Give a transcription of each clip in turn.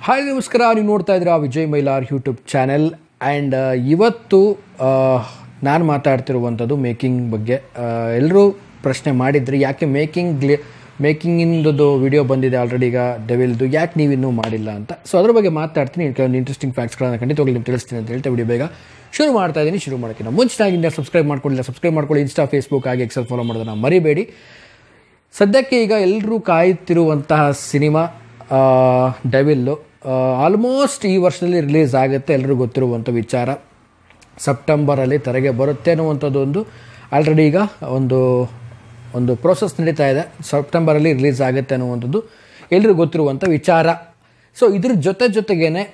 Hi ನಮಸ್ಕಾರ, ನೀವು ನೋಡ್ತಾ ಇದ್ದೀರಾ Vijay Mylar YouTube channel. And ಇವತ್ತು ನಾನು ಮಾತಾಡ್ತಿರುವಂಥದ್ದು ಮೇಕಿಂಗ್ ಬಗ್ಗೆ. ಎಲ್ಲರೂ ಪ್ರಶ್ನೆ ಮಾಡಿದ್ರಿ, ಯಾಕೆ ಮೇಕಿಂಗಿಂದು ವಿಡಿಯೋ ಬಂದಿದೆ ಆಲ್ರೆಡಿ ಈಗ ಡೆವಿಲ್ದು, ಯಾಕೆ ನೀವಿನ್ನೂ ಮಾಡಿಲ್ಲ ಅಂತ. ಸೊ ಅದ್ರ ಬಗ್ಗೆ ಮಾತಾಡ್ತೀನಿ. ಕೆಲವೊಂದು ಇಂಟ್ರೆಸ್ಟಿಂಗ್ ಫ್ಯಾಕ್ಟ್ಸ್ಗಳನ್ನು ಖಂಡಿತವಾಗ್ಲೂ ನಿಮ್ಗೆ ತಿಳಿಸ್ತೀನಿ ಅಂತ ಹೇಳ್ತಾ ವಿಡಿಯೋ ಬೇಗ ಶುರು ಮಾಡ್ತಾ ಇದ್ದೀನಿ. ಶುರು ಮಾಡೋಕ್ಕಿಂತ ಮುಂಚಿನಾಗಿಂದ ಸಬ್ಸ್ಕ್ರೈಬ್ ಮಾಡ್ಕೊಳ್ಳಿ. ಇನ್ಸ್ಟಾ, ಫೇಸ್ಬುಕ್ ಹಾಗೆ ಎಕ್ಸೆಲ್ ಫಾಲೋ ಮಾಡೋದನ್ನು ಮರಿಬೇಡಿ. ಸದ್ಯಕ್ಕೆ ಈಗ ಎಲ್ಲರೂ ಕಾಯುತ್ತಿರುವಂತಹ ಸಿನಿಮಾ ಡೆವಿಲ್ಲು ಆಲ್ಮೋಸ್ಟ್ ಈ ವರ್ಷದಲ್ಲಿ ರಿಲೀಸ್ ಆಗುತ್ತೆ. ಎಲ್ಲರಿಗೂ ಗೊತ್ತಿರುವಂಥ ವಿಚಾರ. ಸೆಪ್ಟೆಂಬರಲ್ಲಿ ತೆರೆಗೆ ಬರುತ್ತೆ ಅನ್ನುವಂಥದ್ದು ಆಲ್ರೆಡಿ ಈಗ ಒಂದು ಪ್ರೋಸೆಸ್ ನಡೀತಾ ಇದೆ. ಸೆಪ್ಟೆಂಬರಲ್ಲಿ ರಿಲೀಸ್ ಆಗುತ್ತೆ ಅನ್ನುವಂಥದ್ದು ಎಲ್ಲರಿಗೂ ಗೊತ್ತಿರುವಂಥ ವಿಚಾರ. ಸೊ ಇದ್ರ ಜೊತೆಗೇನೆ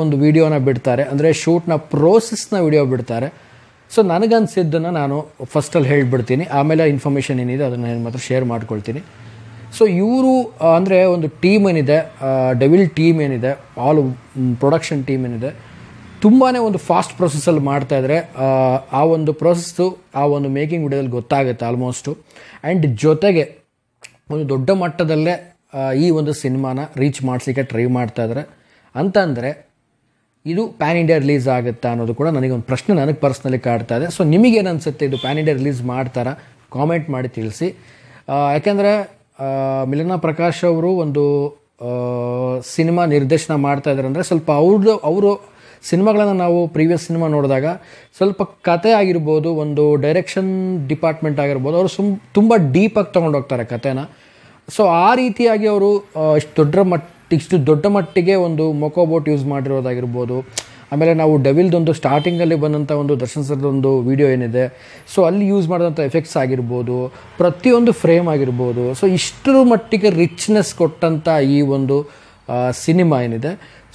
ಒಂದು ವಿಡಿಯೋನ ಬಿಡ್ತಾರೆ, ಅಂದರೆ ಶೂಟ್ನ ಪ್ರೋಸೆಸ್ನ ವಿಡಿಯೋ ಬಿಡ್ತಾರೆ. ಸೊ ನನಗನ್ಸಿದ್ದನ್ನು ನಾನು ಫಸ್ಟಲ್ಲಿ ಹೇಳ್ಬಿಡ್ತೀನಿ, ಆಮೇಲೆ ಇನ್ಫಾರ್ಮೇಷನ್ ಏನಿದೆ ಅದನ್ನು ನಾನು ಮಾತ್ರ ಶೇರ್ ಮಾಡ್ಕೊಳ್ತೀನಿ. ಸೊ ಇವರು ಅಂದರೆ ಒಂದು ಟೀಮ್ ಏನಿದೆ, ಡೆವಿಲ್ ಟೀಮ್ ಏನಿದೆ, ಆಲ್ ಪ್ರೊಡಕ್ಷನ್ ಟೀಮ್ ಏನಿದೆ, ತುಂಬಾ ಒಂದು ಫಾಸ್ಟ್ ಪ್ರೊಸೆಸಲ್ಲಿ ಮಾಡ್ತಾಯಿದ್ರೆ ಆ ಒಂದು ಪ್ರೊಸೆಸ್ಸು ಆ ಒಂದು ಮೇಕಿಂಗ್ ವಿಡಿಯೋದಲ್ಲಿ ಗೊತ್ತಾಗುತ್ತೆ ಆಲ್ಮೋಸ್ಟು. ಆ್ಯಂಡ್ ಜೊತೆಗೆ ಒಂದು ದೊಡ್ಡ ಮಟ್ಟದಲ್ಲೇ ಈ ಒಂದು ಸಿನಿಮಾನ ರೀಚ್ ಮಾಡಿಸ್ಲಿಕ್ಕೆ ಟ್ರೈ ಮಾಡ್ತಾಯಿದ್ದಾರೆ. ಅಂತಂದರೆ ಇದು ಪ್ಯಾನ್ ಇಂಡಿಯಾ ರಿಲೀಸ್ ಆಗುತ್ತಾ ಅನ್ನೋದು ಕೂಡ ನನಗೊಂದು ಪ್ರಶ್ನೆ ನನಗೆ ಪರ್ಸ್ನಲಿ ಕಾಡ್ತಾ ಇದೆ. ಸೊ ನಿಮಗೇನು ಅನಿಸುತ್ತೆ, ಇದು ಪ್ಯಾನ್ ಇಂಡಿಯಾ ರಿಲೀಸ್ ಮಾಡ್ತಾರಾ? ಕಾಮೆಂಟ್ ಮಾಡಿ ತಿಳಿಸಿ. ಯಾಕೆಂದರೆ ಮಿಲನಾ ಪ್ರಕಾಶ್ ಅವರು ಒಂದು ಸಿನಿಮಾ ನಿರ್ದೇಶನ ಮಾಡ್ತಾ ಇದ್ದಾರೆ ಅಂದರೆ ಸ್ವಲ್ಪ ಅವರು ಸಿನಿಮಾಗಳನ್ನು ನಾವು ಪ್ರೀವಿಯಸ್ ಸಿನಿಮಾ ನೋಡಿದಾಗ ಸ್ವಲ್ಪ ಕತೆ ಆಗಿರ್ಬೋದು, ಒಂದು ಡೈರೆಕ್ಷನ್ ಡಿಪಾರ್ಟ್ಮೆಂಟ್ ಆಗಿರ್ಬೋದು, ಅವರು ತುಂಬ ಡೀಪಾಗಿ ತೊಗೊಂಡೋಗ್ತಾರೆ ಕತೆನ. ಸೊ ಆ ರೀತಿಯಾಗಿ ಅವರು ಇಷ್ಟು ದೊಡ್ಡ ಮಟ್ಟಿಗೆ ಒಂದು ಮೊಕೋಬೋಟ್ ಯೂಸ್ ಮಾಡಿರೋದಾಗಿರ್ಬೋದು. ಆಮೇಲೆ ನಾವು ಡೆವಿಲ್ದೊಂದು ಸ್ಟಾರ್ಟಿಂಗಲ್ಲಿ ಬಂದಂಥ ಒಂದು ದರ್ಶನ್ ಸರ್ದೊಂದು ವಿಡಿಯೋ ಏನಿದೆ, ಸೊ ಅಲ್ಲಿ ಯೂಸ್ ಮಾಡಿದಂಥ ಎಫೆಕ್ಟ್ಸ್ ಆಗಿರ್ಬೋದು, ಪ್ರತಿಯೊಂದು ಫ್ರೇಮ್ ಆಗಿರ್ಬೋದು. ಸೊ ಇಷ್ಟರ ಮಟ್ಟಿಗೆ ರಿಚ್ನೆಸ್ ಕೊಟ್ಟಂಥ ಈ ಒಂದು ಸಿನಿಮಾ ಏನಿದೆ,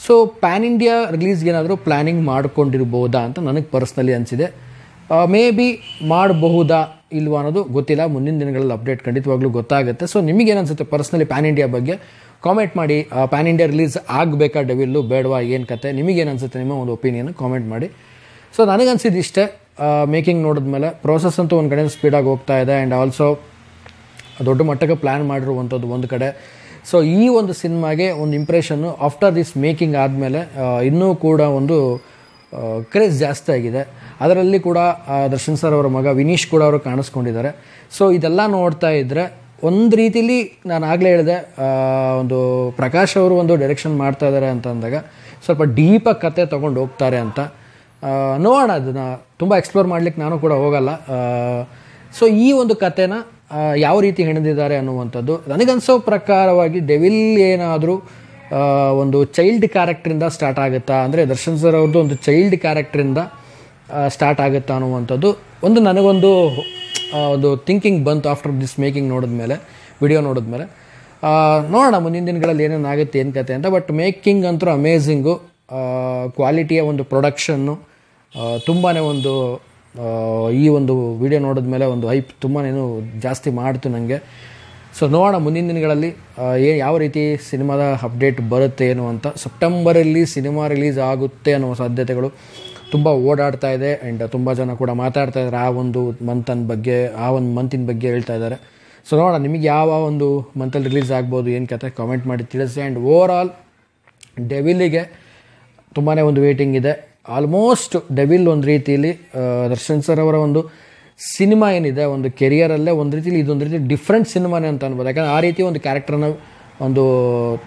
ಸೊ ಪ್ಯಾನ್ ಇಂಡಿಯಾ ರಿಲೀಸ್ಗೆ ಏನಾದರೂ ಪ್ಲ್ಯಾನಿಂಗ್ ಮಾಡ್ಕೊಂಡಿರ್ಬೋದಾ ಅಂತ ನನಗೆ ಪರ್ಸ್ನಲಿ ಅನಿಸಿದೆ. ಮೇ ಬಿ ಮಾಡಬಹುದಾ ಇಲ್ವಾ ಅನ್ನೋದು ಗೊತ್ತಿಲ್ಲ. ಮುಂದಿನ ದಿನಗಳಲ್ಲಿ ಅಪ್ಡೇಟ್ ಖಂಡಿತವಾಗ್ಲೂ ಗೊತ್ತಾಗುತ್ತೆ. ಸೊ ನಿಮಗೇನು ಅನಿಸುತ್ತೆ ಪರ್ಸ್ನಲಿ ಪ್ಯಾನ್ ಇಂಡಿಯಾ ಬಗ್ಗೆ ಕಾಮೆಂಟ್ ಮಾಡಿ. ಪ್ಯಾನ್ ಇಂಡಿಯಾ ರಿಲೀಸ್ ಆಗಬೇಕಾ ಡೆವಿಲ್ಲು, ಬೇಡವಾ, ಏನು ಕತೆ, ನಿಮಗೇನು ಅನಿಸುತ್ತೆ, ನಿಮ್ಮ ಒಂದು ಒಪಿನಿಯನ್ ಕಾಮೆಂಟ್ ಮಾಡಿ. ಸೊ ನನಗನ್ಸಿದ್ದು ಇಷ್ಟೇ. ಮೇಕಿಂಗ್ ನೋಡಿದ್ಮೇಲೆ ಪ್ರೋಸೆಸ್ ಅಂತೂ ಒಂದು ಕಡೆ ಸ್ಪೀಡಾಗಿ ಹೋಗ್ತಾ ಇದೆ. ಆ್ಯಂಡ್ ಆಲ್ಸೋ ದೊಡ್ಡ ಮಟ್ಟಕ್ಕೆ ಪ್ಲ್ಯಾನ್ ಮಾಡಿರುವಂಥದ್ದು ಒಂದು ಕಡೆ. ಸೊ ಈ ಒಂದು ಸಿನಿಮಾಗೆ ಒಂದು ಇಂಪ್ರೆಷನ್ನು ಆಫ್ಟರ್ ದಿಸ್ ಮೇಕಿಂಗ್ ಆದಮೇಲೆ ಇನ್ನೂ ಕೂಡ ಒಂದು ಕ್ರೇಜ್ ಜಾಸ್ತಿ ಆಗಿದೆ. ಅದರಲ್ಲಿ ಕೂಡ ದರ್ಶನ್ ಸರ್ ಅವರ ಮಗ ವಿನೀಶ್ ಕೂಡ ಅವರು ಕಾಣಿಸ್ಕೊಂಡಿದ್ದಾರೆ. ಸೊ ಇದೆಲ್ಲ ನೋಡ್ತಾ ಇದ್ದರೆ ಒಂದು ರೀತಿಲಿ ನಾನು ಆಗಲೇ ಹೇಳಿದೆ, ಒಂದು ಪ್ರಕಾಶ್ ಅವರು ಒಂದು ಡೈರೆಕ್ಷನ್ ಮಾಡ್ತಾ ಇದ್ದಾರೆ ಅಂತ ಅಂದಾಗ ಸ್ವಲ್ಪ ಡೀಪಾಗಿ ಕತೆ ತೊಗೊಂಡು ಹೋಗ್ತಾರೆ ಅಂತ. ನೋಡೋಣ, ಅದನ್ನು ತುಂಬ ಎಕ್ಸ್ಪ್ಲೋರ್ ಮಾಡಲಿಕ್ಕೆ ನಾನು ಕೂಡ ಹೋಗಲ್ಲ. ಸೊ ಈ ಒಂದು ಕತೆನ ಯಾವ ರೀತಿ ಹೆಣೆದಿದ್ದಾರೆ ಅನ್ನುವಂಥದ್ದು ನನಗನ್ಸೋ ಪ್ರಕಾರವಾಗಿ ಡೆವಿಲ್ ಏನಾದರೂ ಒಂದು ಚೈಲ್ಡ್ ಕ್ಯಾರೆಕ್ಟ್ರಿಂದ ಸ್ಟಾರ್ಟ್ ಆಗುತ್ತಾ, ಅಂದರೆ ದರ್ಶನ್ ಸರ್ ಅವ್ರದ್ದು ಒಂದು ಚೈಲ್ಡ್ ಕ್ಯಾರೆಕ್ಟ್ರಿಂದ ಸ್ಟಾರ್ಟ್ ಆಗುತ್ತಾ ಅನ್ನುವಂಥದ್ದು ನನಗೊಂದು ಥಿಂಕಿಂಗ್ ಬಂತು ಆಫ್ಟರ್ ದಿಸ್ ಮೇಕಿಂಗ್ ವಿಡಿಯೋ ನೋಡಿದ್ಮೇಲೆ. ನೋಡೋಣ ಮುಂದಿನ ದಿನಗಳಲ್ಲಿ ಏನೇನು ಆಗುತ್ತೆ, ಏನು ಕತೆ ಅಂತ. ಬಟ್ ಮೇಕಿಂಗ್ ಅಂತೂ ಅಮೇಝಿಂಗು. ಕ್ವಾಲಿಟಿಯ ಒಂದು ಪ್ರೊಡಕ್ಷನ್ನು ತುಂಬಾ ಈ ಒಂದು ವಿಡಿಯೋ ನೋಡಿದ್ಮೇಲೆ ಒಂದು ಹೈಪ್ ತುಂಬಾ ಜಾಸ್ತಿ ಮಾಡ್ತು ನನಗೆ. ಸೊ ನೋಡೋಣ ಮುಂದಿನ ದಿನಗಳಲ್ಲಿ ಯಾವ ರೀತಿ ಸಿನಿಮಾದ ಅಪ್ಡೇಟ್ ಬರುತ್ತೆ ಏನು ಅಂತ. ಸೆಪ್ಟೆಂಬರಲ್ಲಿ ಸಿನಿಮಾ ರಿಲೀಸ್ ಆಗುತ್ತೆ ಅನ್ನೋ ಸಾಧ್ಯತೆಗಳು ತುಂಬ ಓಡಾಡ್ತಾ ಇದೆ. ಆ್ಯಂಡ್ ತುಂಬ ಜನ ಕೂಡ ಮಾತಾಡ್ತಾ ಇದ್ದಾರೆ ಆ ಒಂದು ಮಂತಿನ ಬಗ್ಗೆ ಹೇಳ್ತಾ ಇದ್ದಾರೆ. ಸೊ ನೋಡೋಣ ನಿಮಗೆ ಯಾವ ಒಂದು ಮಂತಲ್ಲಿ ರಿಲೀಸ್ ಆಗ್ಬೋದು, ಏನು ಕತೆ, ಕಾಮೆಂಟ್ ಮಾಡಿ ತಿಳಿಸಿ. ಆ್ಯಂಡ್ ಓವರ್ ಆಲ್ ಡೆವಿಲಿಗೆ ತುಂಬಾ ಒಂದು ವೇಟಿಂಗ್ ಇದೆ. ಆಲ್ಮೋಸ್ಟ್ ಡೆವಿಲ್ ಒಂದು ರೀತಿಯಲ್ಲಿ ದರ್ಶನ್ ಸರ್ ಅವರ ಒಂದು ಸಿನಿಮಾ ಏನಿದೆ, ಒಂದು ಕೆರಿಯರಲ್ಲೇ ಒಂದು ರೀತಿಲಿ ಇದೊಂದು ರೀತಿ ಡಿಫ್ರೆಂಟ್ ಸಿನಿಮಾನೇ ಅಂತ ಅನ್ಬೋದು. ಯಾಕಂದರೆ ಆ ರೀತಿ ಒಂದು ಕ್ಯಾರೆಕ್ಟರ್ನ ಒಂದು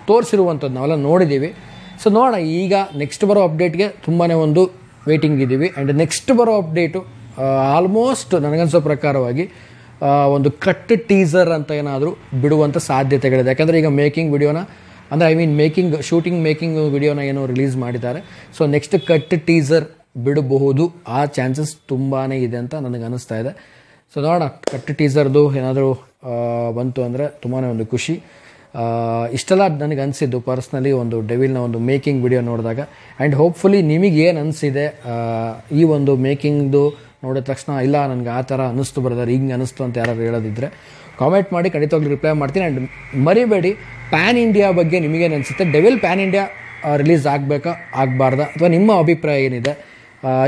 ತೋರಿಸಿರುವಂಥದ್ದು ನಾವೆಲ್ಲ ನೋಡಿದ್ದೀವಿ. ಸೊ ನೋಡೋಣ, ಈಗ ನೆಕ್ಸ್ಟ್ ಬರೋ ಅಪ್ಡೇಟ್ಗೆ ತುಂಬಾ ಒಂದು ವೇಟಿಂಗ್ ಇದ್ದೀವಿ. ಆ್ಯಂಡ್ ನೆಕ್ಸ್ಟ್ ಬರೋ ಅಪ್ಡೇಟು ಆಲ್ಮೋಸ್ಟ್ ನನಗನ್ಸೋ ಪ್ರಕಾರವಾಗಿ ಒಂದು ಕಟ್ ಟೀಸರ್ ಅಂತ ಏನಾದರೂ ಬಿಡುವಂಥ ಸಾಧ್ಯತೆಗಳಿದೆ. ಯಾಕಂದರೆ ಈಗ ಮೇಕಿಂಗ್ ವಿಡಿಯೋನ, ಅಂದರೆ ಶೂಟಿಂಗ್ ಮೇಕಿಂಗ್ ವಿಡಿಯೋನ ಏನೋ ರಿಲೀಸ್ ಮಾಡಿದ್ದಾರೆ. ಸೊ ನೆಕ್ಸ್ಟ್ ಕಟ್ ಟೀಸರ್ ಬಿಡಬಹುದು, ಆ ಚಾನ್ಸಸ್ ತುಂಬಾ ಇದೆ ಅಂತ ನನಗೆ ಅನ್ನಿಸ್ತಾ ಇದೆ. ಸೊ ನೋಡೋಣ, ಕಟ್ ಟೀಸರ್ದು ಏನಾದರೂ ಬಂತು ಅಂದರೆ ತುಂಬಾ ಒಂದು ಖುಷಿ. ಇಷ್ಟೆಲ್ಲ ನನಗೆ ಅನಿಸಿದ್ದು ಪರ್ಸ್ನಲಿ ಒಂದು ಡೆವಿಲ್ನ ಒಂದು ಮೇಕಿಂಗ್ ವಿಡಿಯೋ ನೋಡಿದಾಗ. ಆ್ಯಂಡ್ ಹೋಪ್ಫುಲಿ ನಿಮಗೇನು ಅನಿಸಿದೆ ಈ ಒಂದು ಮೇಕಿಂಗ್ದು ನೋಡಿದ ತಕ್ಷಣ, ಇಲ್ಲ ನನಗೆ ಆ ಥರ ಅನ್ನಿಸ್ತು ಬ್ರದರ್, ಹಿಂಗೆ ಅನ್ನಿಸ್ತು ಅಂತ ಯಾರು ಹೇಳೋದಿದ್ದರೆ ಕಾಮೆಂಟ್ ಮಾಡಿ, ಖಂಡಿತವಾಗ್ಲೂ ರಿಪ್ಲೈ ಮಾಡ್ತೀನಿ. ಆ್ಯಂಡ್ ಮರಿಬೇಡಿ, ಪ್ಯಾನ್ ಇಂಡಿಯಾ ಬಗ್ಗೆ ನಿಮಗೇನು ಅನಿಸುತ್ತೆ, ಡೆವಿಲ್ ಪ್ಯಾನ್ ಇಂಡಿಯಾ ರಿಲೀಸ್ ಆಗಬೇಕಾ ಆಗಬಾರ್ದಾ, ಅಥವಾ ನಿಮ್ಮ ಅಭಿಪ್ರಾಯ ಏನಿದೆ,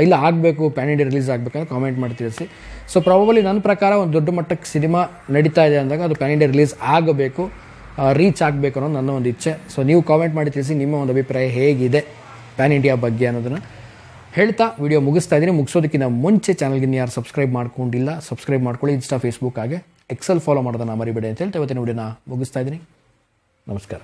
ಇಲ್ಲ ಆಗಬೇಕು ಪ್ಯಾನ್ ಇಂಡಿಯಾ ರಿಲೀಸ್ ಆಗಬೇಕಂತ ಕಾಮೆಂಟ್ ಮಾಡಿ ತಿಳಿಸಿ. ಸೊ ಪ್ರಾಬಬಲಿ ನನ್ನ ಪ್ರಕಾರ ಒಂದು ದೊಡ್ಡ ಮಟ್ಟಕ್ಕೆ ಸಿನಿಮಾ ನಡೀತಾ ಇದೆ ಅಂದಾಗ ಅದು ಪ್ಯಾನ್ ಇಂಡಿಯಾ ರಿಲೀಸ್ ಆಗಬೇಕು. ರೀಚ್ ಆಗಬೇಕು ಅನ್ನೋದು ನನ್ನ ಒಂದು ಇಚ್ಛೆ. ಸೊ ನೀವು ಕಾಮೆಂಟ್ ಮಾಡಿ ತಿಳಿಸಿ ನಿಮ್ಮ ಒಂದು ಅಭಿಪ್ರಾಯ ಹೇಗಿದೆ ಪ್ಯಾನ್ ಇಂಡಿಯಾ ಬಗ್ಗೆ ಅನ್ನೋದನ್ನು ಹೇಳ್ತಾ ವಿಡಿಯೋ ಮುಗಿಸ್ತಾ ಇದ್ದೀನಿ. ಮುಗಿಸೋದಕ್ಕಿಂತ ಮುಂಚೆ ಚಾನಲ್ಗೆ ಯಾರು ಸಬ್ಸ್ಕ್ರೈಬ್ ಮಾಡ್ಕೊಂಡಿಲ್ಲ ಸಬ್ಸ್ಕ್ರೈಬ್ ಮಾಡ್ಕೊಳ್ಳಿ. ಇನ್ಸ್ಟಾ, ಫೇಸ್ಬುಕ್ ಹಾಗೆ ಎಕ್ಸೆಲ್ ಫಾಲೋ ಮಾಡೋದನ್ನು ಮರಿಬೇಡಿ ಅಂತ ಹೇಳ್ತಾ ಇವತ್ತಿನ ವಿಡಿಯೋನ ಮುಗಿಸ್ತಾ ಇದ್ದೀನಿ. ನಮಸ್ಕಾರ.